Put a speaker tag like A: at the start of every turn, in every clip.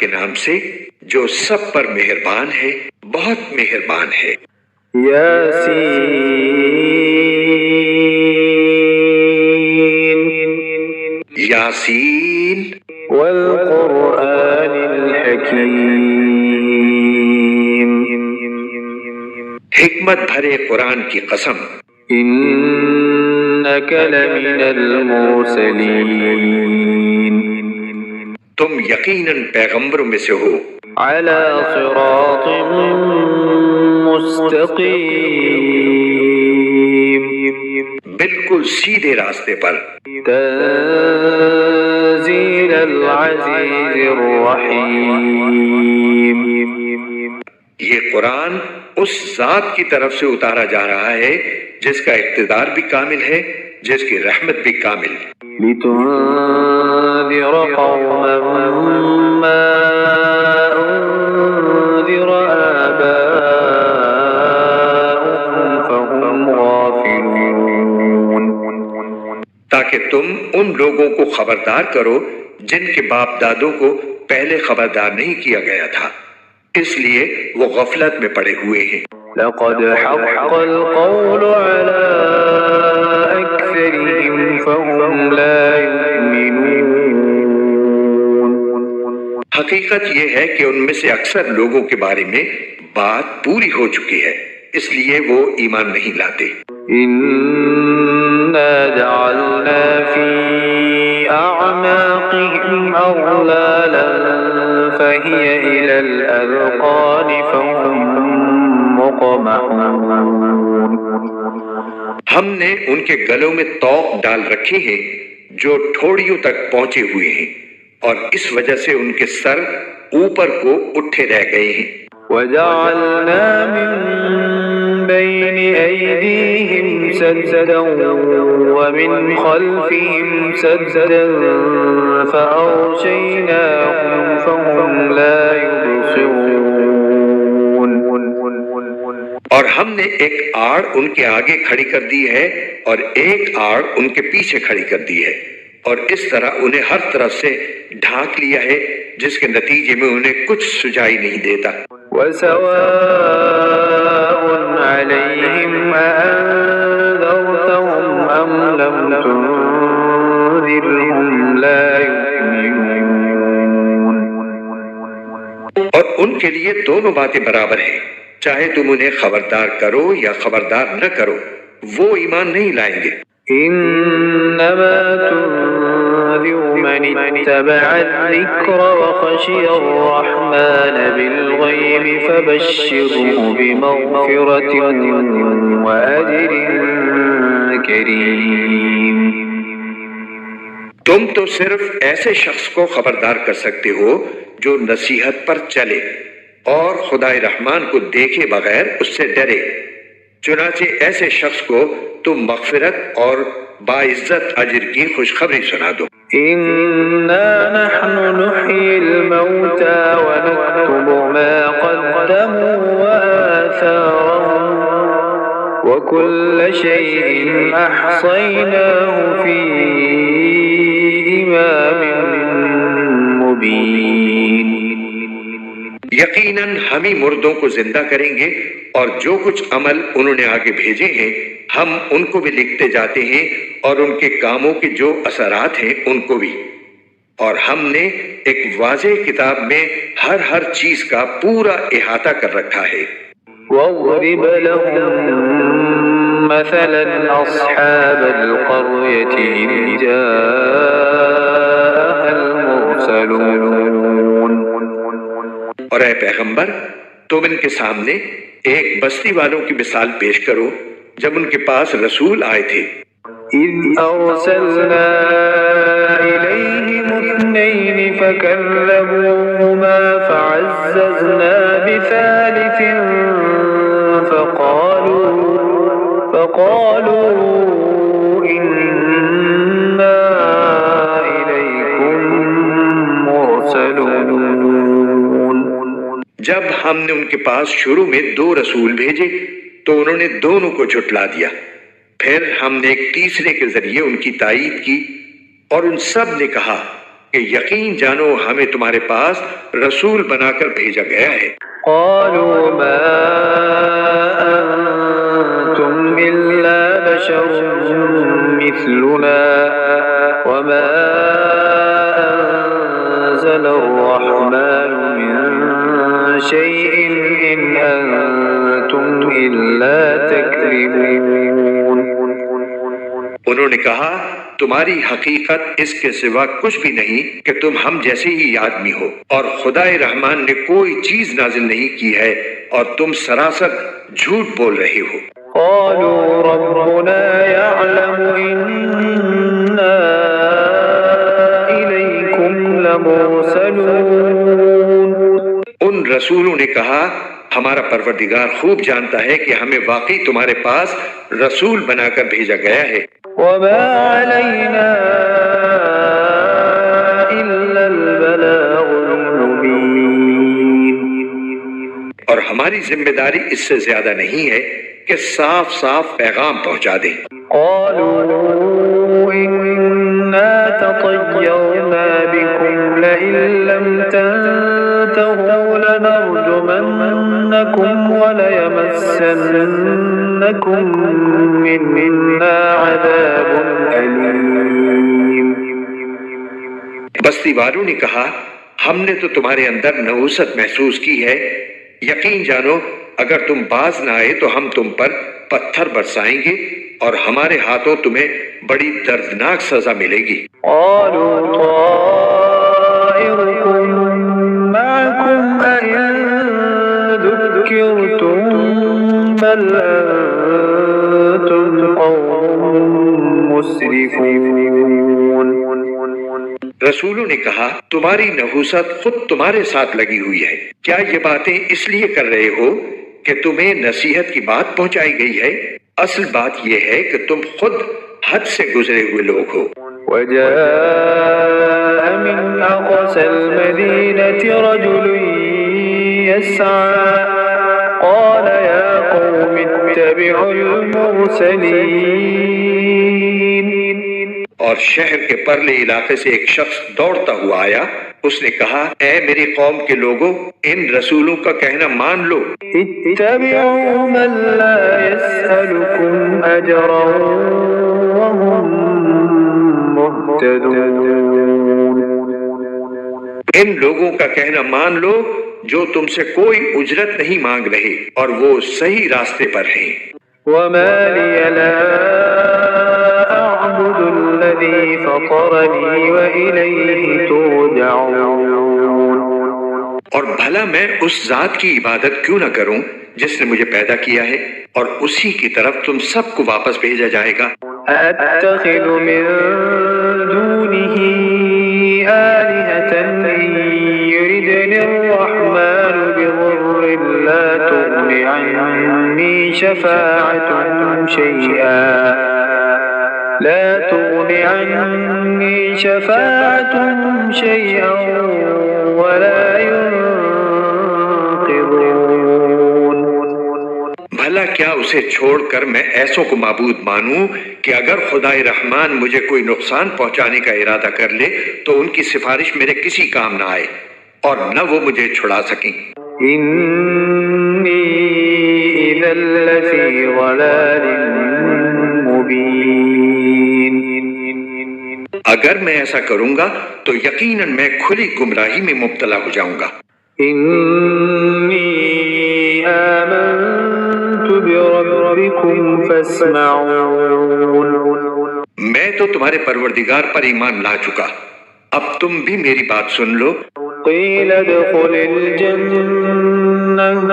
A: کے نام سے جو سب پر مہربان ہے، بہت مہربان ہے۔
B: یاسین
A: یاسین
B: والقرآن الحکیم
A: حکمت بھرے قرآن کی قسم،
B: انک لمن المرسلین
A: تم یقیناً پیغمبروں میں سے ہو،
B: علی صراط مستقیم
A: بالکل سیدھے راستے پر،
B: تنزیل العزیز الرحیم
A: یہ قرآن اس ذات کی طرف سے اتارا جا رہا ہے جس کا اقتدار بھی کامل ہے، جس کی رحمت بھی کامل۔
B: لتنذر قوما ما انذر آباؤهم فهم غافلون
A: تاکہ تم ان لوگوں کو خبردار کرو جن کے باپ دادوں کو پہلے خبردار نہیں کیا گیا تھا، اس لیے وہ غفلت میں پڑے ہوئے ہیں۔
B: لقد حق القول على أكثرهم فهم لا يؤمنون
A: حقیقت یہ ہے کہ ان میں سے اکثر لوگوں کے بارے میں بات پوری ہو چکی ہے، اس لیے وہ ایمان نہیں لاتے۔
B: إنا جعلنا في أعناقهم أغلالا فهي إلى الأذقان فهم مقمحون
A: ہم نے ان کے گلوں میں طوق ڈال رکھے ہیں جو ٹھوڑیوں تک پہنچے ہوئے ہیں، اور اس وجہ سے ان کے سر اوپر کو اٹھے رہ گئے ہیں۔
B: وجعلنا من بين أيديهم سدا ومن خلفهم سدا فأغشيناهم فهم لا يبصرون
A: اور ہم نے ایک آڑ ان کے آگے کھڑی کر دی ہے اور ایک آڑ ان کے پیچھے کھڑی کر دی ہے، اور اس طرح انہیں ہر طرف سے ڈھانک لیا ہے جس کے نتیجے میں انہیں کچھ سجائی نہیں دیتا۔
B: وسواء عليهم أأنذرتهم أم لم تنذرهم لا يؤمنون
A: اور ان کے لیے دونوں باتیں برابر ہیں، چاہے تم انہیں خبردار کرو یا خبردار نہ کرو، وہ ایمان نہیں لائیں گے۔
B: إنما تنذر من اتبع الذكر وخشي الرحمن بالغيب فبشره بمغفرة وأجر كريم
A: تم تو صرف ایسے شخص کو خبردار کر سکتے ہو جو نصیحت پر چلے اور خدائے رحمان کو دیکھے بغیر اس سے ڈرے، چنانچہ ایسے شخص کو تم مغفرت اور باعزت اجر کی خوشخبری سنا دو۔
B: إنا نحن نحيي الموتى ونكتب ما قدموا وآثارهم وكل شيء أحصيناه في إمام مبين
A: یقیناً ہم ہی مردوں کو زندہ کریں گے، اور جو کچھ عمل انہوں نے آگے بھیجے ہیں ہم ان کو بھی لکھتے جاتے ہیں، اور ان کے کاموں کے جو اثرات ہیں ان کو بھی، اور ہم نے ایک واضح کتاب میں ہر چیز کا پورا احاطہ کر رکھا ہے۔
B: واضرب لهم مثلا أصحاب القرية إذ جاءها المرسلون
A: اور اے پیغمبر تم ان کے سامنے ایک بستی والوں کی مثال پیش کرو جب ان کے پاس رسول آئے تھے۔
B: إذ أرسلنا إليهم اثنين فكذبوهما فعززنا بثالث فقالوا إنا إليكم مرسلون
A: جب ہم نے ان کے پاس شروع میں 2 رسول بھیجے تو انہوں نے دونوں کو جھٹلا دیا، پھر ہم نے ایک تیسرے کے ذریعے ان کی تائید کی، اور ان سب نے کہا کہ یقین جانو ہمیں تمہارے پاس رسول بنا کر بھیجا گیا ہے۔
B: قالوا ما أنتم إلا بشر مثلنا وما أنزل الرحمن من شيء إن أنتم إلا تكذبون۔
A: انہوں نے کہا تمہاری حقیقت اس کے سوا کچھ بھی نہیں کہ تم ہم جیسے ہی آدمی ہو، اور خدا رحمان نے کوئی چیز نازل نہیں کی ہے اور تم سراسر جھوٹ بول رہے ہو۔
B: قالوا ربنا يعلم إنا إليكم لمرسلون۔
A: ان رسولوں نے کہا ہمارا پروردگار خوب جانتا ہے کہ ہمیں واقعی تمہارے پاس رسول بنا کر بھیجا گیا ہے۔
B: وما علينا إلا البلاغ المبين۔
A: اور ہماری ذمہ داری اس سے زیادہ نہیں ہے کہ صاف صاف پیغام پہنچا دیں۔
B: قالوا إنا تطيرنا بكم لئن لم تنتهوا لنرجمنكم وليمسنكم منا عذاب أليم۔
A: بستی والوں نے کہا ہم نے تو تمہارے اندر نحوست محسوس کی ہے، یقین جانو اگر تم باز نہ آئے تو ہم تم پر پتھر برسائیں گے اور ہمارے ہاتھوں تمہیں بڑی دردناک سزا ملے گی۔
B: قالوا طائركم معكم أئن ذكرتم بل أنتم قوم مسرفون۔
A: رسولوں نے کہا تمہاری نحوست خود تمہارے ساتھ لگی ہوئی ہے، کیا یہ باتیں اس لیے کر رہے ہو کہ تمہیں نصیحت کی بات پہنچائی گئی ہے؟ اصل بات یہ ہے کہ تم خود حد سے گزرے ہوئے لوگ ہو۔
B: وجاء من أقصى المدينة رجل يسعى قال يا قوم اتبعوا المرسلين۔
A: اور شہر کے پرلے علاقے سے ایک شخص دوڑتا ہوا آیا، اس نے کہا اے میری قوم کے لوگوں ان رسولوں کا کہنا مان لو۔
B: اتبعوا من لا يسألكم أجرا وهم مهتدون۔
A: ان لوگوں کا کہنا مان لو جو تم سے کوئی اجرت نہیں مانگ رہے اور وہ صحیح راستے پر ہیں۔
B: وما لي لا أعبد الذي فطرني وإليه ترجعون۔
A: اور بھلا میں اس ذات کی عبادت کیوں نہ کروں جس نے مجھے پیدا کیا ہے اور اسی کی طرف تم سب کو واپس بھیجا جائے گا۔
B: أأتخذ من دونه آلهة إن يردني الرحمن بضر لا تغن عني شفاعتهم شيئا ولا ينقذون۔
A: بھلا کیا اسے چھوڑ کر میں ایسوں کو معبود مانوں کہ اگر خدائے رحمان مجھے کوئی نقصان پہنچانے کا ارادہ کر لے تو ان کی سفارش میرے کسی کام نہ آئے اور نہ وہ مجھے چھڑا سکیں۔
B: إني إذا لفي ضلال مبين۔
A: اگر میں ایسا کروں گا تو یقیناً میں کھلی گمراہی میں مبتلا ہو جاؤں گا۔
B: إني آمنت بربكم فاسمعون۔
A: میں تو تمہارے پروردگار پر ایمان لا چکا، اب تم بھی میری بات سن لو۔
B: قيل ادخل الجنة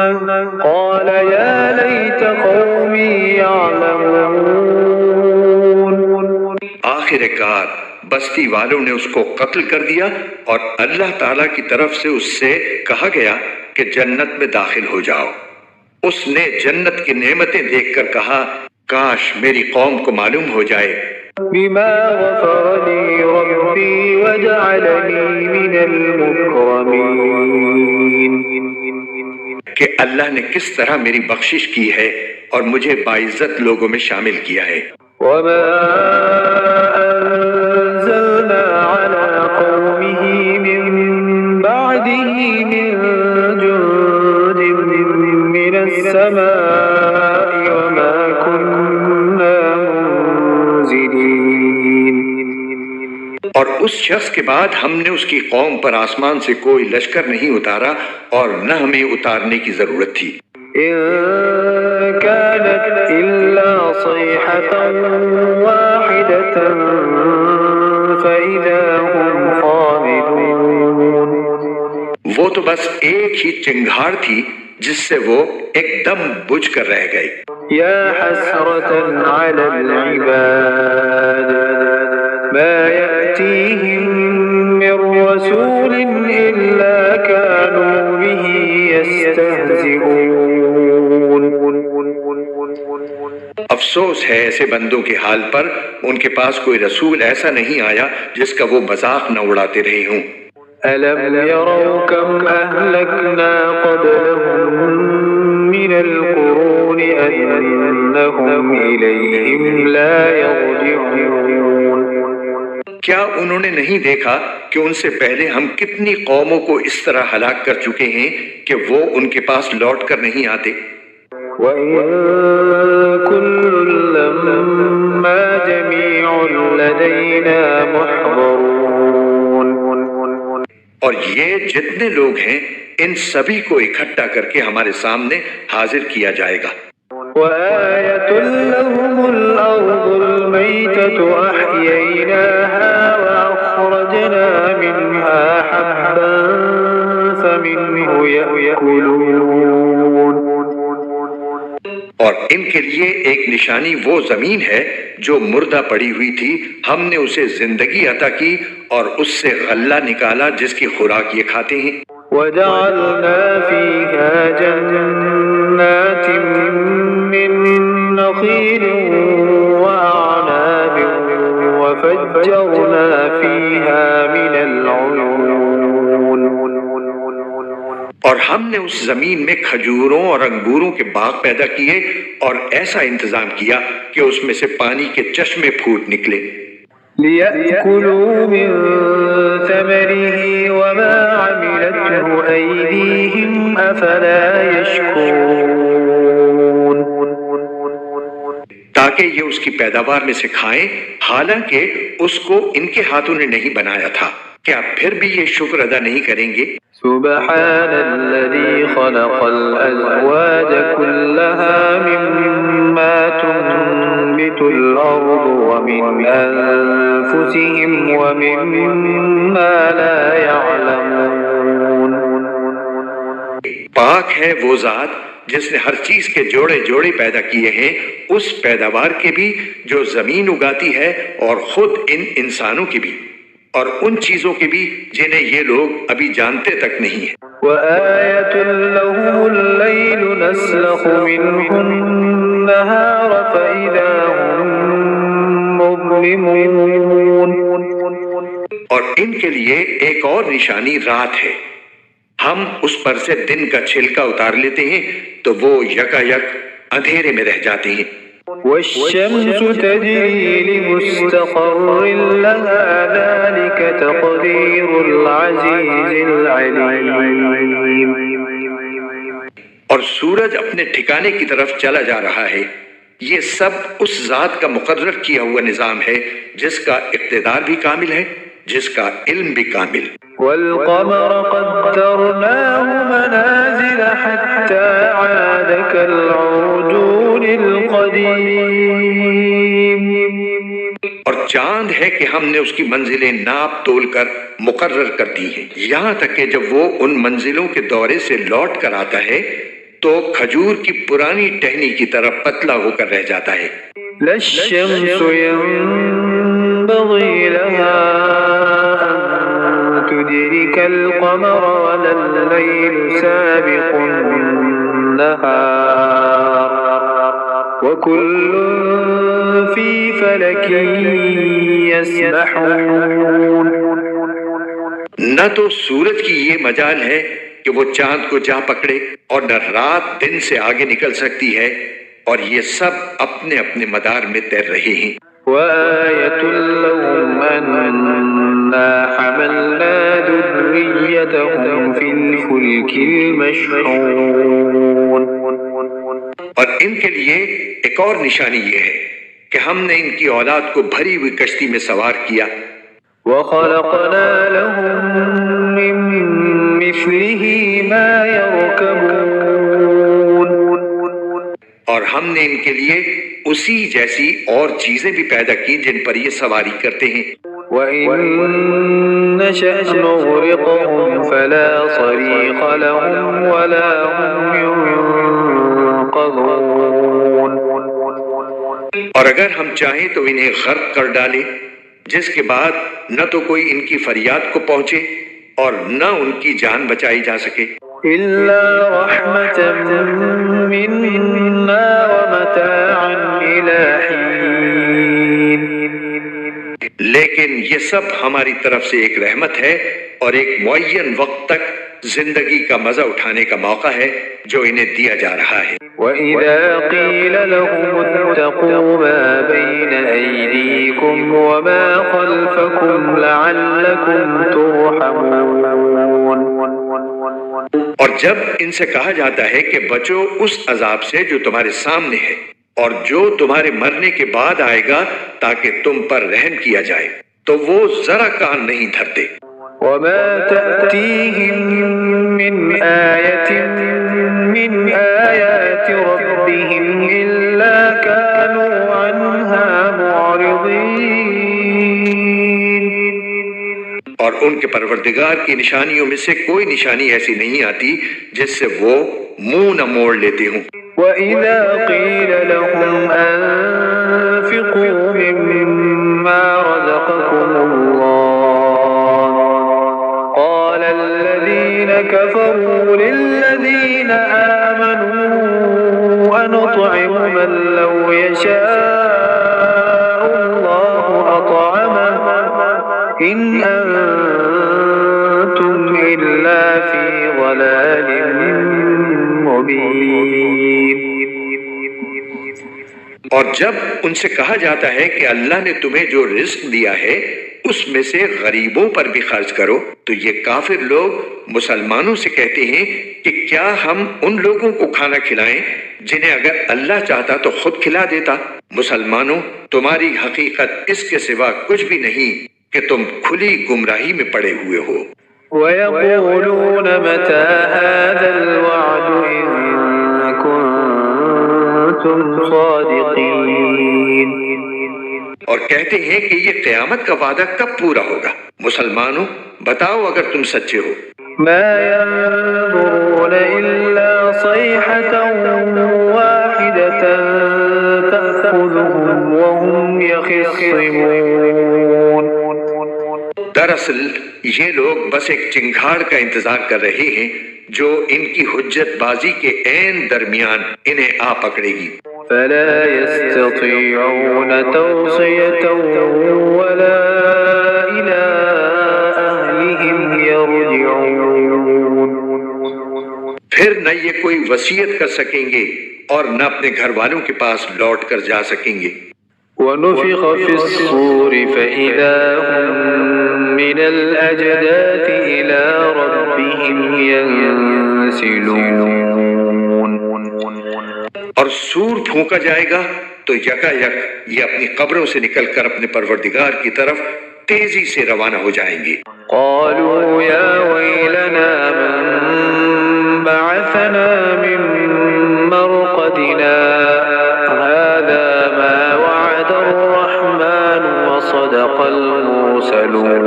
B: قال يا ليت قومي يعلمون۔
A: آخر کار بستی والوں نے اس کو قتل کر دیا اور اللہ تعالیٰ کی طرف سے اس سے کہا گیا کہ جنت میں داخل ہو جاؤ۔ اس نے جنت کی نعمتیں دیکھ کر کہا کاش میری قوم کو معلوم ہو جائے
B: بما غفر لي ربي وجعلني من المكرمين۔
A: کہ اللہ نے کس طرح میری بخشش کی ہے اور مجھے باعزت لوگوں میں شامل کیا ہے۔
B: وما أنزلنا على قومه السماء وما كنا منزلين.
A: اور اس شخص کے بعد ہم نے اس کی قوم پر آسمان سے کوئی لشکر نہیں اتارا اور نہ ہمیں اتارنے کی ضرورت تھی.
B: إن كانت إلا صيحة واحدة فإذا هم خامدون.
A: وہ تو بس ایک ہی چنگھاڑ تھی جس سے وہ ایک دم بجھ کر رہ گئے.
B: يا حسرة على العباد ما يأتيهم من رسول إلا كانوا به يستهزئون.
A: افسوس ہے ایسے بندوں کے حال پر، ان کے پاس کوئی رسول ایسا نہیں آیا جس کا وہ مذاق نہ اڑاتے رہے ہوں.
B: ألم يروا كم أهلكنا قبلهم من القرون أنهم إليهم لا يرجعون.
A: کیا انہوں نے نہیں دیکھا کہ ان سے پہلے ہم کتنی قوموں کو اس طرح ہلاک کر چکے ہیں کہ وہ ان کے پاس لوٹ کر نہیں آتے.
B: وَإِن كُلٌّ لَّمَّا جَمِيعٌ لَّدَيْنَا مُحْضَرُونَ.
A: اور یہ جتنے لوگ ہیں ان سبھی کو اکٹھا کر کے ہمارے سامنے حاضر کیا جائے گا.
B: وآية لهم الأرض الميتة أحييناها وأخرجنا منها حبا فمنه يأكلون.
A: اور ان کے لیے ایک نشانی وہ زمین ہے جو مردہ پڑی ہوئی تھی، ہم نے اسے زندگی عطا کی اور اس سے غلہ نکالا جس کی خوراک یہ کھاتے ہیں.
B: وجعلنا فيها جنات من نخيل وأعناب وفجرنا فيها من العيون.
A: اور ہم نے اس زمین میں کھجوروں اور انگوروں کے باغ پیدا کیے اور ایسا انتظام کیا کہ اس میں سے پانی کے چشمے پھوٹ نکلے.
B: ليأكلوا من ثمره وما عملته أيديهم أفلا يشكرون.
A: تاکہ یہ اس کی پیداوار میں سے کھائیں حالانکہ اس کو ان کے ہاتھوں نے نہیں بنایا تھا. کیا پھر بھی یہ شکر ادا نہیں کریں گے؟
B: سبحان الذي خلق الأزواج كلها مما تنبت الأرض ومن أنفسهم ومما لا يعلمون.
A: پاک ہے وہ ذات جس نے ہر چیز کے جوڑے جوڑے پیدا کیے ہیں، اس پیداوار کے بھی جو زمین اگاتی ہے اور خود ان انسانوں کی بھی، اور ان چیزوں کے بھی جنہیں یہ لوگ ابھی جانتے تک نہیں ہیں.
B: وآية لهم الليل نسلخ منه النهار فإذا هم مظلمون.
A: اور ان کے لیے ایک اور نشانی رات ہے، ہم اس پر سے دن کا چھلکا اتار لیتے ہیں تو وہ یکا یک اندھیرے میں رہ جاتے ہیں.
B: والشمس تجري لمستقر لها ذلك تقدير العزيز العليم.
A: اور سورج اپنے ٹھکانے کی طرف چلا جا رہا ہے، یہ سب اس ذات کا مقرر کیا ہوا نظام ہے جس کا اقتدار بھی کامل ہے، جس کا علم بھی کامل.
B: والقمر قدرناه منازل حتى عاد كالعرجون القديم.
A: اور چاند ہے کہ ہم نے اس کی منزلیں ناپ تول کر مقرر کر دی ہیں، یہاں تک کہ جب وہ ان منزلوں کے دورے سے لوٹ کر آتا ہے تو کھجور کی پرانی ٹہنی کی طرح پتلا ہو کر رہ جاتا ہے.
B: لا الشمس ينبغي لها تدرك القمر ولا الليل سابق النهار وكل في فلك يسبحون.
A: نہ تو سورج کی یہ مجال ہے کہ وہ چاند کو جا پکڑے اور نہ رات دن سے آگے نکل سکتی ہے، اور یہ سب اپنے اپنے مدار میں تیر رہے ہیں.
B: وآية لهم أنا حملنا ذريتهم في الفلك المشحون.
A: اور ان کے لیے ایک اور نشانی یہ ہے کہ ہم نے ان کی اولاد کو بھری ہوئی کشتی میں سوار کیا،
B: وَخَلَقْنَا لَهُم مِّن مِّثْلِهِ مَا يَرْكَبُونَ
A: اور ہم نے ان کے لیے اسی جیسی اور چیزیں بھی پیدا کی جن پر یہ سواری کرتے ہیں۔
B: وَإِن نَّشَأْ نُغْرِقْهُمْ فَلَا صَرِيخَ لَهُمْ وَلَا هُمْ يُنقَذُونَ
A: اور اگر ہم چاہیں تو انہیں غرق کر ڈالیں، جس کے بعد نہ تو کوئی ان کی فریاد کو پہنچے اور نہ ان کی جان بچائی جا سکے،
B: إِلَّا رَحْمَةً مِّنَّا وَمَتَاعًا إِلَىٰ حِينٍ۔
A: لیکن یہ سب ہماری طرف سے ایک رحمت ہے اور ایک معین وقت تک زندگی کا مزہ اٹھانے کا موقع ہے جو انہیں دیا جا رہا ہے۔
B: وَإِذَا قِيلَ لَهُمُ اتَّقُوا مَا بَيْنَ أَيْدِيكُمْ وَمَا خَلْفَكُمْ لَعَلَّكُمْ تُرْحَمُونَ
A: اور جب ان سے کہا جاتا ہے کہ بچو اس عذاب سے جو تمہارے سامنے ہے اور جو تمہارے مرنے کے بعد آئے گا تاکہ تم پر رحم کیا جائے، تو وہ ذرا کان نہیں دھرتے۔
B: وَمَا تَأْتِيهِم مِّنْ آيَةٍ مِّنْ آيَاتِ رَبِّهِمْ إِلَّا كَانُوا عَنْهَا مُعْرِضِينَ
A: اور ان کے پروردگار کی نشانیوں میں سے کوئی نشانی ایسی نہیں آتی جس سے وہ منہ نہ موڑ لیتے ہوں۔
B: وَإِذَا قِيلَ لَهُمْ أَنفِقُوا مِمَّا رَزَقَكُمُ اللَّهُ قَالَ الَّذِينَ كَفَرُوا لِلَّذِينَ آمَنُوا أَنُطْعِمُ مَن لَّوْ يَشَاءُ اللَّهُ أَطْعَمَهُ إِنْ أَنتُمْ إِلَّا فِي ضَلَالٍ مُّبِينٍ۔
A: اور جب ان سے کہا جاتا ہے کہ اللہ نے تمہیں جو رزق دیا ہے اس میں سے غریبوں پر بھی خرچ کرو، تو یہ کافر لوگ مسلمانوں سے کہتے ہیں کہ کیا ہم ان لوگوں کو کھانا کھلائیں جنہیں اگر اللہ چاہتا تو خود کھلا دیتا۔ مسلمانوں، تمہاری حقیقت اس کے سوا کچھ بھی نہیں کہ تم کھلی گمراہی میں پڑے ہوئے ہو۔
B: وَيَقُولُونَ مَتَىٰ هَٰذَا الْوَعْدُ إِن كُنتُمْ صَادِقِينَ
A: اور کہتے ہیں کہ یہ قیامت کا وعدہ کب پورا ہوگا؟ مسلمانوں، بتاؤ اگر تم سچے ہو۔
B: مَا يَنظُرُونَ إِلَّا صَيْحَةً وَاحِدَةً تَأْخُذُهُمْ وَهُمْ يَخِصِّمُونَ
A: دراصل یہ لوگ بس ایک چنگھاڑ کا انتظار کر رہے ہیں جو ان کی حجت بازی کے عین درمیان انہیں آ پکڑے گی۔
B: فَلَا يَسْتَطِيعُونَ تَوْصِيَةً وَلَا إِلَىٰ أَهْلِهِمْ يَرْجِعُونَ
A: پھر نہ یہ کوئی وصیت کر سکیں گے اور نہ اپنے گھر والوں کے پاس لوٹ کر جا سکیں گے۔
B: وَنُفِخَ فِي الصُّورِ فَإِذَا هُم مِّنَ الْأَجْدَاثِ إِلَىٰ رَبِّهِمْ يَنسِلُونَ
A: اور سور پھونکا جائے گا تو یکا یک یہ اپنی قبروں سے نکل کر اپنے پروردگار کی طرف تیزی سے روانہ ہو جائیں گے۔
B: قَالُوا يَا وَيْلَنَا مَن بَعَثَنَا مِن مَّرْقَدِنَا هَٰذَا مَا وَعَدَ الرَّحْمَٰنُ وَصَدَقَ الْمُرْسَلُونَ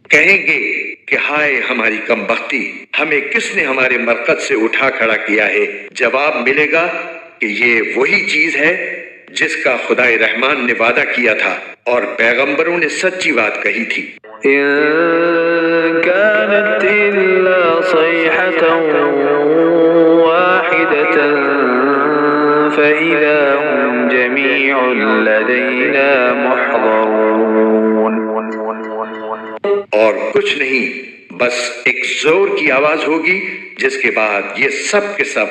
A: کہیں گے کہ ہائے ہماری کم بختی، ہمیں کس نے ہمارے مرقد سے اٹھا کھڑا کیا ہے؟ جواب ملے گا کہ یہ وہی چیز ہے جس کا خدائے رحمان نے وعدہ کیا تھا اور پیغمبروں نے سچی بات کہی تھی۔
B: إِن كَانَتْ إِلَّا صَيْحَةً وَاحِدَةً فَإِذَا هُمْ جَمِيعٌ لَدَيْنَا مُحْضَرُونَ
A: اور کچھ نہیں، بس ایک زور کی آواز ہوگی جس کے بعد یہ سب کے سب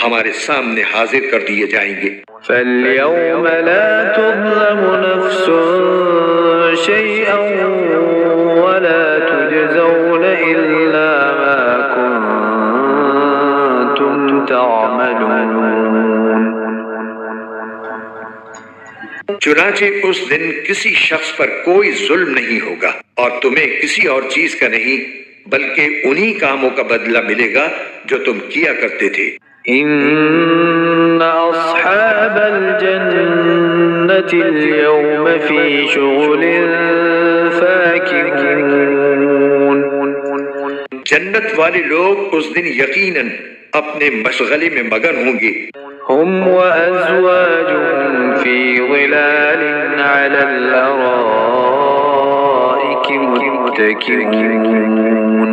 A: ہمارے سامنے حاضر کر دیے جائیں گے۔
B: فَالْيَوْمَ لَا تُظْلَمُ نَفْسٌ شَيْئًا وَلَا تُجْزَوْنَ إِلَّا مَا كُنتُمْ تعملون.
A: چنانچہ اس دن کسی شخص پر کوئی ظلم نہیں ہوگا اور تمہیں کسی اور چیز کا نہیں بلکہ انہی کاموں کا بدلہ ملے گا جو تم کیا کرتے تھے.
B: إن أصحاب الجنة اليوم في شغل فاكهون.
A: جنت والے لوگ اس دن یقیناً اپنے مشغلے میں مگن ہوں گے.
B: هم وأزواجهم في ظلال على الأرائك متكئون.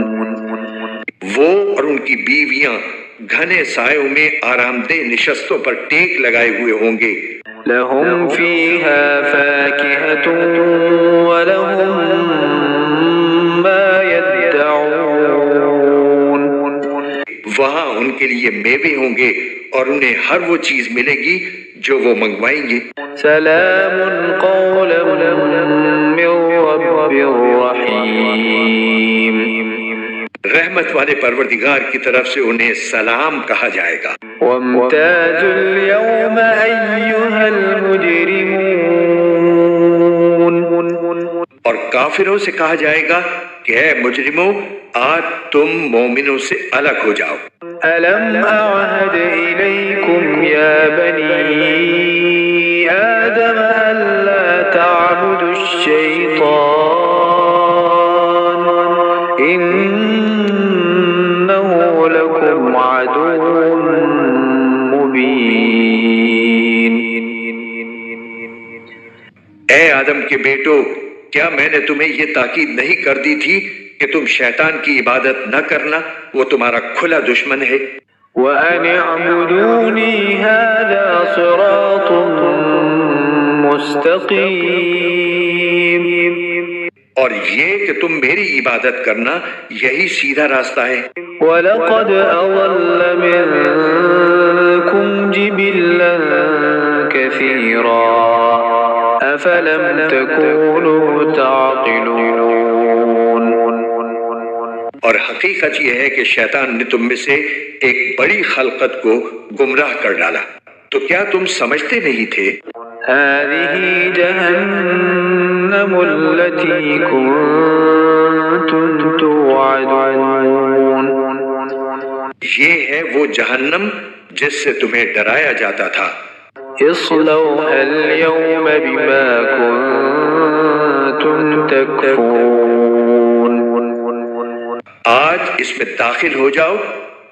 A: وہ اور ان کی بیویاں گھنے سایوں میں آرام دہ نشستوں پر ٹیک لگائے ہوئے ہوں گے.
B: لهم فيها فاكهة ولهم ما يدعون.
A: وہاں ان کے لیے میوے ہوں گے اور انہیں ہر وہ چیز ملے گی جو وہ منگوائیں گے.
B: سلام قولا من رب رحیم.
A: رحمت والے پروردگار کی طرف سے انہیں سلام کہا جائے گا.
B: وامتازوا اليوم أيها المجرمون.
A: اور کافروں سے کہا جائے گا کہ اے مجرموں آج تم مومنوں سے الگ ہو جاؤ.
B: ألم أعهد إليكم يا بني آدم ألا تعبدوا الشيطان إنه لكم عدو مبين.
A: اے آدم کے بیٹو کیا میں نے تمہیں یہ تاکید نہیں کر دی تھی کہ تم شیطان کی عبادت نہ کرنا، وہ تمہارا کھلا دشمن ہے.
B: وَأَنِ اعْبُدُونِي هَذَا صِرَاطٌ مُسْتَقِيمٌ.
A: اور یہ کہ تم میری عبادت کرنا یہی سیدھا راستہ ہے.
B: وَلَقَدْ أَضَلَّ مِنكُمْ جِبِلًّا كَثِيرًا أَفَلَمْ تَكُونُوا تَعْقِلُونَ.
A: اور حقیقت یہ ہے کہ شیطان نے تم میں سے ایک بڑی خلقت کو گمراہ کر ڈالا، تو کیا تم سمجھتے نہیں تھے؟
B: هذه جهنم التي كنتم توعدون.
A: یہ ہے وہ جہنم جس سے تمہیں ڈرایا جاتا تھا.
B: اصلوها اليوم بما كنتم تكفرون.
A: آج اس میں داخل ہو جاؤ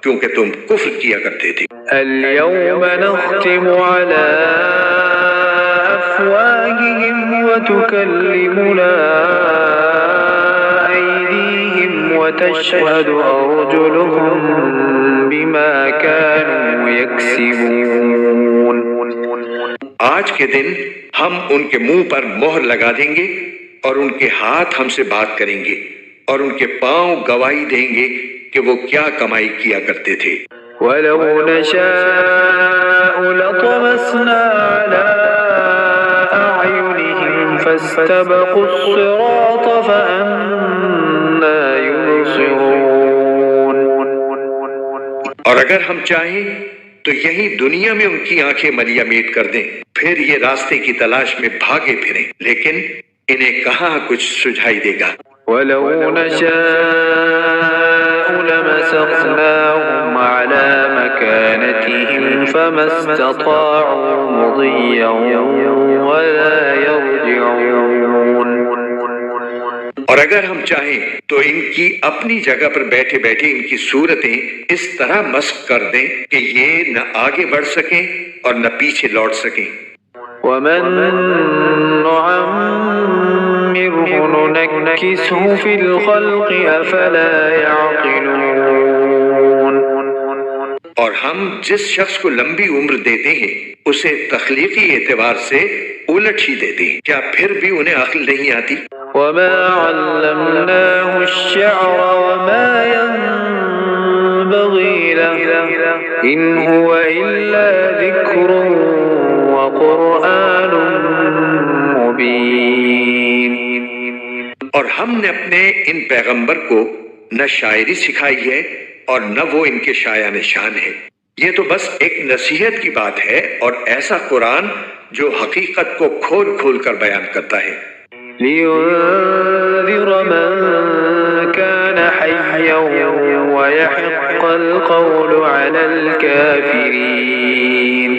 A: کیونکہ تم کفر کیا کرتے تھے.
B: اليوم نختم على أفواههم وتكلمنا أيديهم وتشهد أرجلهم بما كانوا يكسبون.
A: آج کے دن ہم ان کے منہ پر مہر لگا دیں گے اور ان کے ہاتھ ہم سے بات کریں گے اور ان کے پاؤں گواہی دیں گے کہ وہ کیا کمائی کیا کرتے تھے.
B: وَلَوْ نَشَاءُ لَطَمَسْنَا عَلَىٰ أَعْيُنِهِمْ فَاسْتَبَقُوا الصِّرَاطَ فَأَنَّىٰ يُبْصِرُونَ.
A: اور اگر ہم چاہیں تو یہی دنیا میں ان کی آنکھیں ملیا میٹ کر دیں، پھر یہ راستے کی تلاش میں بھاگے پھریں، لیکن انہیں کہاں کچھ سجھائی دے گا.
B: وَلَوْ نَشَاءُ لَمَسَخْنَاهُمْ عَلَىٰ مَكَانَتِهِمْ فَمَا اسْتَطَاعُوا مُضِيًّا وَلَا يَرْجِعُونَ.
A: اور اگر ہم چاہیں تو ان کی اپنی جگہ پر بیٹھے بیٹھے ان کی صورتیں اس طرح مسخ کر دیں کہ یہ نہ آگے بڑھ سکیں اور نہ پیچھے لوٹ سکیں.
B: وَمَن نُّعَمِّرْهُ نُنَكِّسْهُ فِي الْخَلْقِ أَفَلَا يَعْقِلُونَ.
A: اور ہم جس شخص کو لمبی عمر دیتے ہیں اسے تخلیقی اعتبار سے الٹ ہی دیتے ہیں، کیا پھر بھی انہیں عقل نہیں آتی؟
B: وَمَا عَلَّمْنَاهُ الشِّعْرَ وَمَا يَنبَغِي لَهُ إِنْ هُوَ إِلَّا ذِكْرٌ وَقُرْآنٌ مُبِينٌ.
A: اور ہم نے اپنے ان پیغمبر کو نہ شاعری سکھائی ہے اور نہ وہ ان کے شایان شان ہے، یہ تو بس ایک نصیحت کی بات ہے اور ایسا قرآن جو حقیقت کو کھول کھول کر بیان کرتا ہے۔
B: لينذر من كان حيا ويحق القول على الكافرين،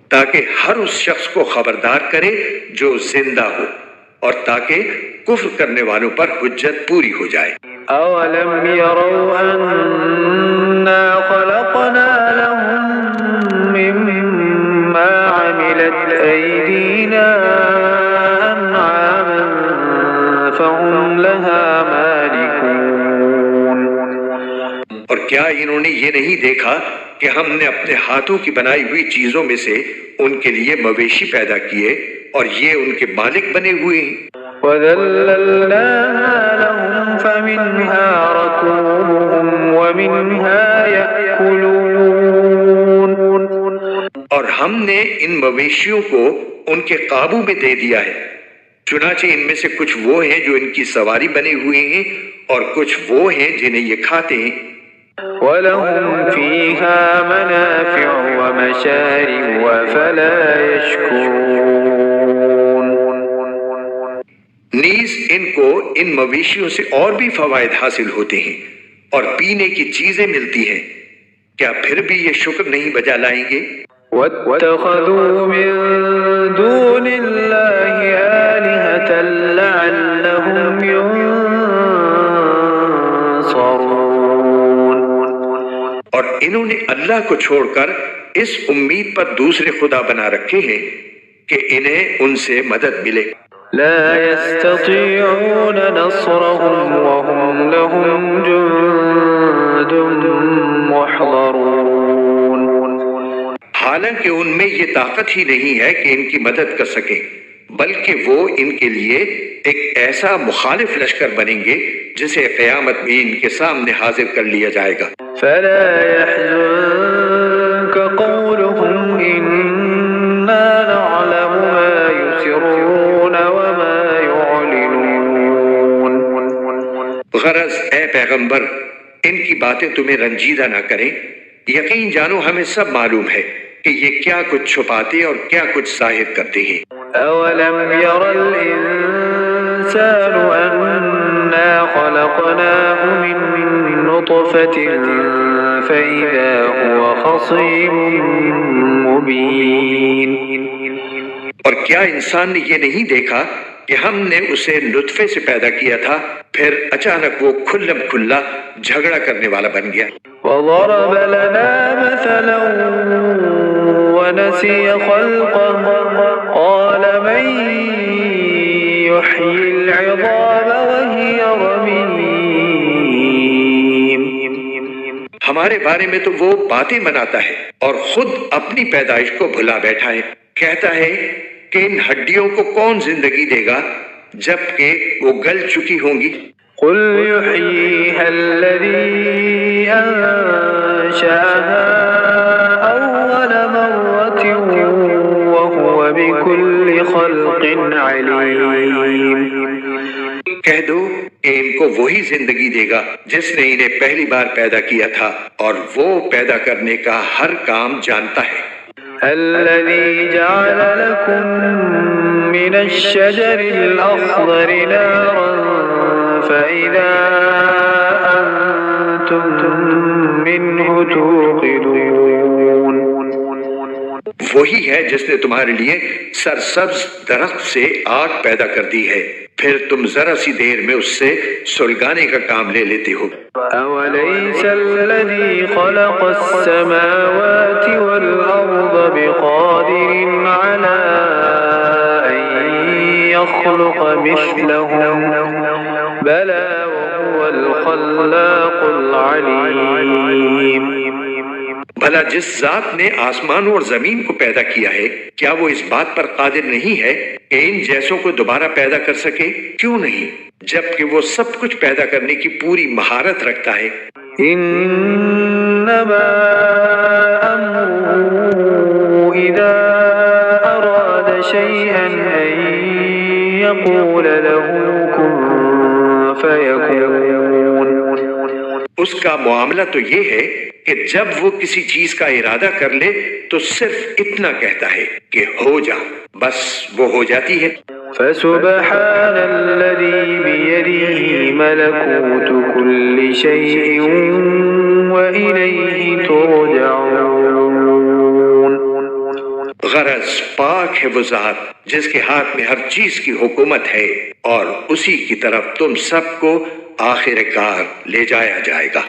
A: تاکہ ہر اس شخص کو خبردار کرے جو زندہ ہو اور تاکہ کفر کرنے والوں پر حجت پوری ہو جائے۔
B: أولم يروا أنا خلقنا لهم مما عملت أيدينا أنعاما فهم لها مالكون،
A: اور کیا انہوں نے یہ نہیں دیکھا کہ ہم نے اپنے ہاتھوں کی بنائی ہوئی چیزوں میں سے ان کے لیے مویشی پیدا کیے اور یہ ان کے مالک بنے ہوئے ہیں؟
B: وذللناها لهم فمنها ركوبهم ومنها يأكلون،
A: اور ہم نے ان مویشیوں کو ان کے قابو میں دے دیا ہے، چنانچہ ان میں سے کچھ وہ ہیں جو ان کی سواری بنے ہوئے ہیں اور کچھ وہ ہیں جنہیں یہ کھاتے ہیں۔
B: وَلَهُمْ فِيهَا مَنَافِعُ وَمَشَارِبُ أَفَلَا يَشْكُرُونَ،
A: نیز ان کو ان مویشیوں سے اور بھی فوائد حاصل ہوتے ہیں اور پینے کی چیزیں ملتی ہیں، کیا پھر بھی یہ شکر نہیں بجا لائیں گے؟
B: وَاتَّخَذُوا مِن دُونِ اللَّهِ آلِهَةً لَعَلَّهُمْ يُنصَرُونَ،
A: اور انہوں نے اللہ کو چھوڑ کر اس امید پر دوسرے خدا بنا رکھے ہیں کہ انہیں ان سے مدد ملے۔
B: لا يستطيعون نصرهم وهم لهم جند محضرون،
A: حالانکہ ان میں یہ طاقت ہی نہیں ہے کہ ان کی مدد کر سکیں، بلکہ وہ ان کے لیے ایک ایسا مخالف لشکر بنیں گے جسے قیامت میں ان کے سامنے حاضر کر لیا جائے گا۔
B: فلا يحزنك قولهم إنا نعلم ما يسرون وما يعلنون،
A: غرض اے پیغمبر ان کی باتیں تمہیں رنجیدہ نہ کریں، یقین جانو ہمیں سب معلوم ہے کہ یہ کیا کچھ چھپاتے اور کیا کچھ ظاہر کرتے ہیں۔
B: أولم ير الإنسان أنا خلقناه من نطفة فإذا هو خصيم مبين،
A: اور کیا انسان نے یہ نہیں دیکھا کہ ہم نے اسے نطفے سے پیدا کیا تھا پھر اچانک وہ کھلم کھلا جھگڑا کرنے والا بن گیا۔
B: وضرب لنا مثلا ونسي خلقه قال من يحيي العظام وهي رميم،
A: ہمارے بارے میں تو وہ باتیں بناتا ہے اور خود اپنی پیدائش کو بھلا بیٹھا ہے، کہتا ہے کہ ان ہڈیوں کو کون زندگی دے گا جبکہ وہ گل چکی ہوں گی۔
B: قل يحييها الذي أنشأها أول مرة وهو بكل خلق عليم،
A: کہہ دو کہ ان کو وہی زندگی دے گا جس نے انہیں پہلی بار پیدا کیا تھا اور وہ پیدا کرنے کا ہر کام جانتا ہے۔
B: الذي جعل لكم من الشجر الأخضر نارا فإذا أنتم منه توقدون،
A: وہی ہے جس نے تمہارے لیے سرسبز درخت سے آگ پیدا کر دی ہے پھر تم ذرا سی دیر میں اس سے سلگانے کا کام لے لیتے ہو۔
B: أوليس الذي خلق السماوات والأرض بقادر على أن يخلق مثلهم بلى وهو الخلاق العليم،
A: بھلا جس ذات نے آسمانوں اور زمین کو پیدا کیا ہے کیا وہ اس بات پر قادر نہیں ہے کہ ان جیسوں کو دوبارہ پیدا کر سکے؟ کیوں نہیں، جبکہ وہ سب کچھ پیدا کرنے کی پوری مہارت رکھتا ہے۔
B: إنما أمره إذا أراد شيئا أن يقول له كن فيكون،
A: اس کا معاملہ تو یہ ہے کہ جب وہ کسی چیز کا ارادہ کر لے تو صرف اتنا کہتا ہے کہ ہو جا، بس وہ ہو جاتی ہے۔
B: فسبحان الذي بيده ملكوت كل شيء وإليه ترجعون۔
A: غرض پاک ہے وہ ذات جس کے ہاتھ میں ہر چیز کی حکومت ہے، اور اسی کی طرف تم سب کو آخر کار لے جایا جائے گا۔